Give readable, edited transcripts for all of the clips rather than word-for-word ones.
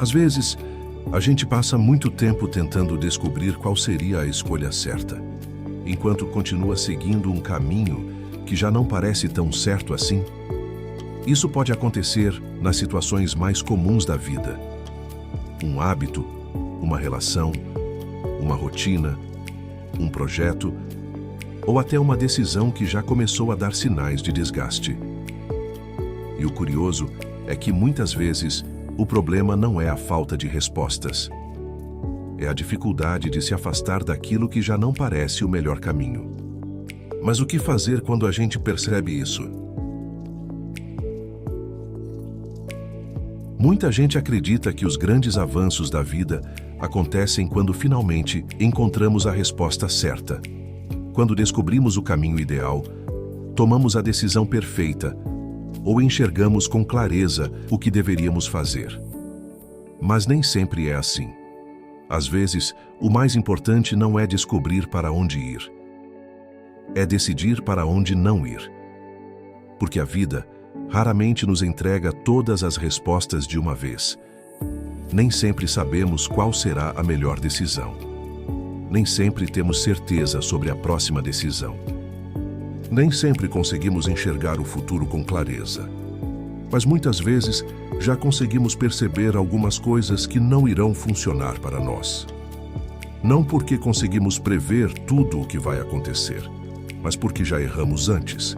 Às vezes, a gente passa muito tempo tentando descobrir qual seria a escolha certa, enquanto continua seguindo um caminho que já não parece tão certo assim. Isso pode acontecer nas situações mais comuns da vida. Um hábito, uma relação, uma rotina, um projeto, ou até uma decisão que já começou a dar sinais de desgaste. E o curioso é que muitas vezes o problema não é a falta de respostas. É a dificuldade de se afastar daquilo que já não parece o melhor caminho. Mas o que fazer quando a gente percebe isso? Muita gente acredita que os grandes avanços da vida acontecem quando finalmente encontramos a resposta certa. Quando descobrimos o caminho ideal, tomamos a decisão perfeita ou enxergamos com clareza o que deveríamos fazer. Mas nem sempre é assim. Às vezes, o mais importante não é descobrir para onde ir. É decidir para onde não ir. Porque a vida raramente nos entrega todas as respostas de uma vez. Nem sempre sabemos qual será a melhor decisão. Nem sempre temos certeza sobre a próxima decisão. Nem sempre conseguimos enxergar o futuro com clareza. Mas muitas vezes já conseguimos perceber algumas coisas que não irão funcionar para nós. Não porque conseguimos prever tudo o que vai acontecer, mas porque já erramos antes.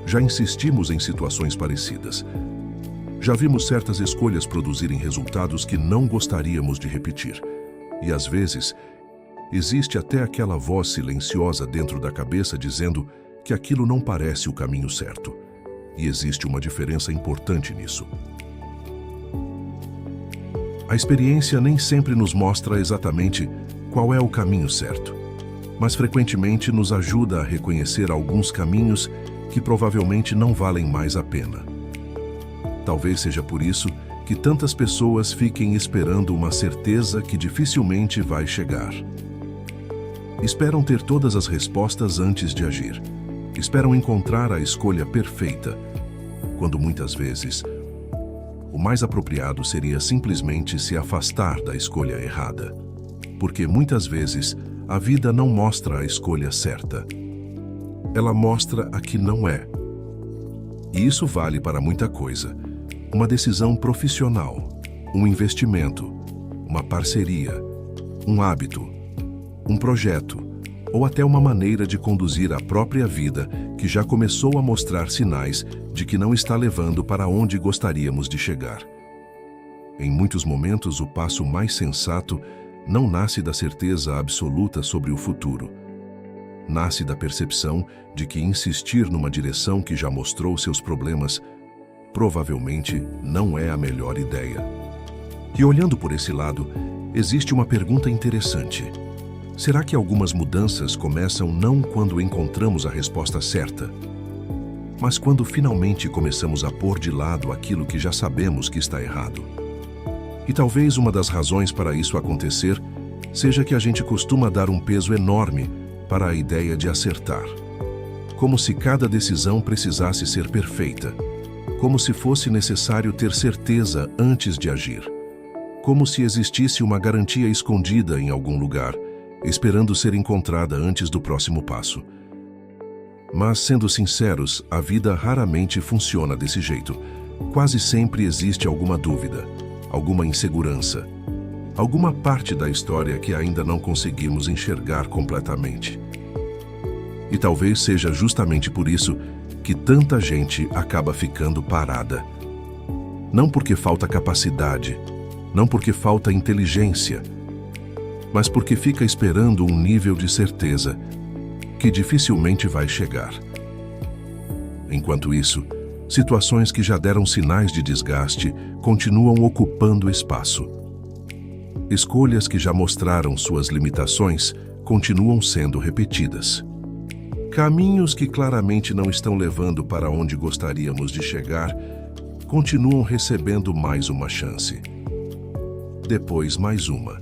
Já insistimos em situações parecidas. Já vimos certas escolhas produzirem resultados que não gostaríamos de repetir. E às vezes, existe até aquela voz silenciosa dentro da cabeça dizendo que aquilo não parece o caminho certo. E existe uma diferença importante nisso. A experiência nem sempre nos mostra exatamente qual é o caminho certo, mas frequentemente nos ajuda a reconhecer alguns caminhos que provavelmente não valem mais a pena. Talvez seja por isso que tantas pessoas fiquem esperando uma certeza que dificilmente vai chegar. Esperam ter todas as respostas antes de agir. Esperam encontrar a escolha perfeita, quando muitas vezes o mais apropriado seria simplesmente se afastar da escolha errada. Porque muitas vezes a vida não mostra a escolha certa. Ela mostra a que não é. E isso vale para muita coisa. Uma decisão profissional, um investimento, uma parceria, um hábito, um projeto, ou até uma maneira de conduzir a própria vida que já começou a mostrar sinais de que não está levando para onde gostaríamos de chegar. Em muitos momentos, o passo mais sensato não nasce da certeza absoluta sobre o futuro. Nasce da percepção de que insistir numa direção que já mostrou seus problemas provavelmente não é a melhor ideia. E olhando por esse lado, existe uma pergunta interessante. Será que algumas mudanças começam não quando encontramos a resposta certa, mas quando finalmente começamos a pôr de lado aquilo que já sabemos que está errado? E talvez uma das razões para isso acontecer seja que a gente costuma dar um peso enorme para a ideia de acertar. Como se cada decisão precisasse ser perfeita. Como se fosse necessário ter certeza antes de agir. Como se existisse uma garantia escondida em algum lugar, esperando ser encontrada antes do próximo passo. Mas, sendo sinceros, a vida raramente funciona desse jeito. Quase sempre existe alguma dúvida, alguma insegurança, alguma parte da história que ainda não conseguimos enxergar completamente. E talvez seja justamente por isso que tanta gente acaba ficando parada. Não porque falta capacidade, não porque falta inteligência, mas porque fica esperando um nível de certeza que dificilmente vai chegar. Enquanto isso, situações que já deram sinais de desgaste continuam ocupando espaço. Escolhas que já mostraram suas limitações continuam sendo repetidas. Caminhos que claramente não estão levando para onde gostaríamos de chegar continuam recebendo mais uma chance. Depois mais uma.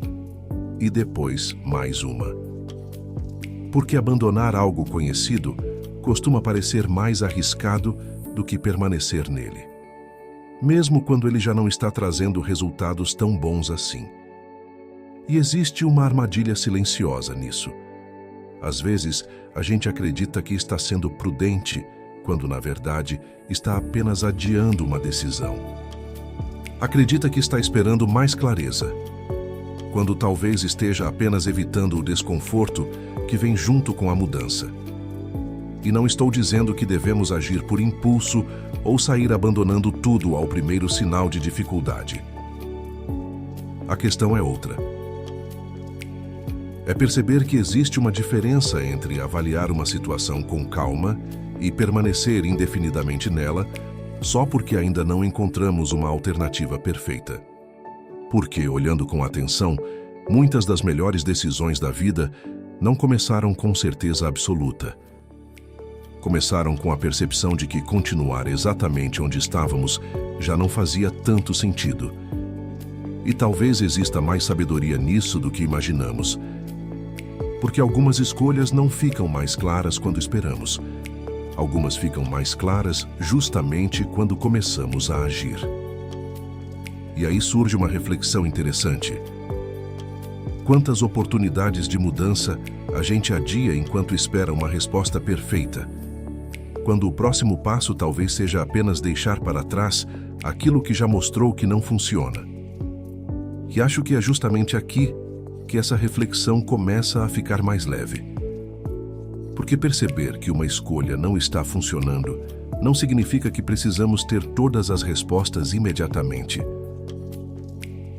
E depois mais uma. Porque abandonar algo conhecido costuma parecer mais arriscado do que permanecer nele. mesmo quando ele já não está trazendo resultados tão bons assim. E existe uma armadilha silenciosa nisso. Às vezes, a gente acredita que está sendo prudente, quando na verdade está apenas adiando uma decisão. Acredita que está esperando mais clareza, quando talvez esteja apenas evitando o desconforto que vem junto com a mudança. E não estou dizendo que devemos agir por impulso ou sair abandonando tudo ao primeiro sinal de dificuldade. A questão é outra. É perceber que existe uma diferença entre avaliar uma situação com calma e permanecer indefinidamente nela só porque ainda não encontramos uma alternativa perfeita. Porque, olhando com atenção, muitas das melhores decisões da vida não começaram com certeza absoluta. Começaram com a percepção de que continuar exatamente onde estávamos já não fazia tanto sentido. E talvez exista mais sabedoria nisso do que imaginamos. Porque algumas escolhas não ficam mais claras quando esperamos. Algumas ficam mais claras justamente quando começamos a agir. E aí surge uma reflexão interessante. Quantas oportunidades de mudança a gente adia enquanto espera uma resposta perfeita, quando o próximo passo talvez seja apenas deixar para trás aquilo que já mostrou que não funciona. E acho que é justamente aqui que essa reflexão começa a ficar mais leve. Porque perceber que uma escolha não está funcionando não significa que precisamos ter todas as respostas imediatamente.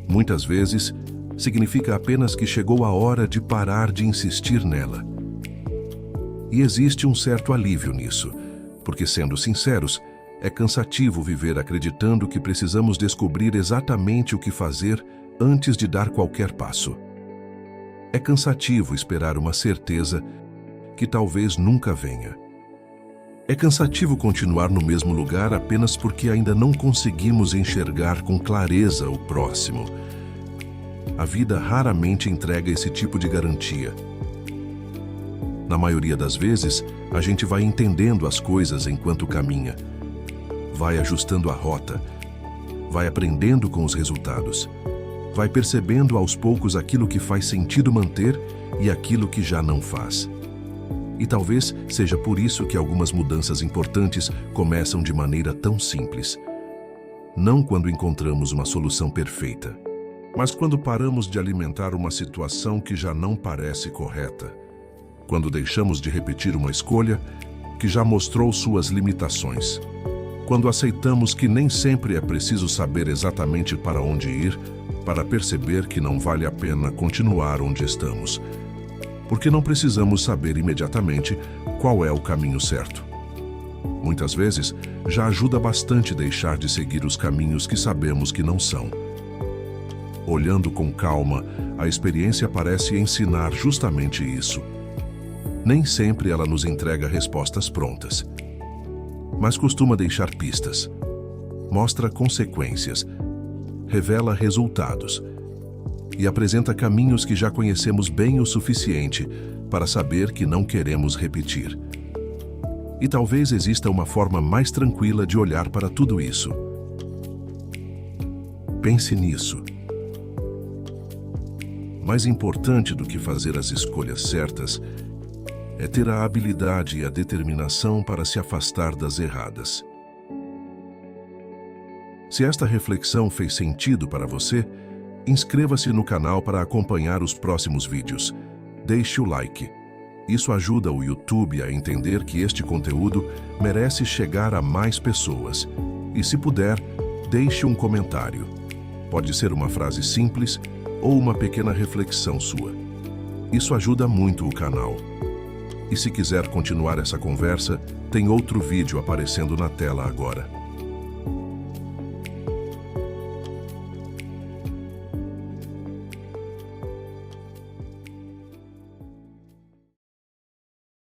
Muitas vezes, significa apenas que chegou a hora de parar de insistir nela. E existe um certo alívio nisso, porque, sendo sinceros, é cansativo viver acreditando que precisamos descobrir exatamente o que fazer antes de dar qualquer passo. É cansativo esperar uma certeza que talvez nunca venha. É cansativo continuar no mesmo lugar apenas porque ainda não conseguimos enxergar com clareza o próximo. A vida raramente entrega esse tipo de garantia. Na maioria das vezes, a gente vai entendendo as coisas enquanto caminha, vai ajustando a rota, vai aprendendo com os resultados, vai percebendo aos poucos aquilo que faz sentido manter e aquilo que já não faz. E talvez seja por isso que algumas mudanças importantes começam de maneira tão simples. Não quando encontramos uma solução perfeita, mas quando paramos de alimentar uma situação que já não parece correta. Quando deixamos de repetir uma escolha que já mostrou suas limitações. Quando aceitamos que nem sempre é preciso saber exatamente para onde ir para perceber que não vale a pena continuar onde estamos. Porque não precisamos saber imediatamente qual é o caminho certo. Muitas vezes, já ajuda bastante deixar de seguir os caminhos que sabemos que não são. Olhando com calma, a experiência parece ensinar justamente isso. Nem sempre ela nos entrega respostas prontas, mas costuma deixar pistas, mostra consequências, revela resultados e apresenta caminhos que já conhecemos bem o suficiente para saber que não queremos repetir. E talvez exista uma forma mais tranquila de olhar para tudo isso. Pense nisso. Mais importante do que fazer as escolhas certas é ter a habilidade e a determinação para se afastar das erradas. Se esta reflexão fez sentido para você, inscreva-se no canal para acompanhar os próximos vídeos. Deixe o like. Isso ajuda o YouTube a entender que este conteúdo merece chegar a mais pessoas. E se puder, deixe um comentário. Pode ser uma frase simples ou uma pequena reflexão sua. Isso ajuda muito o canal. E se quiser continuar essa conversa, tem outro vídeo aparecendo na tela agora.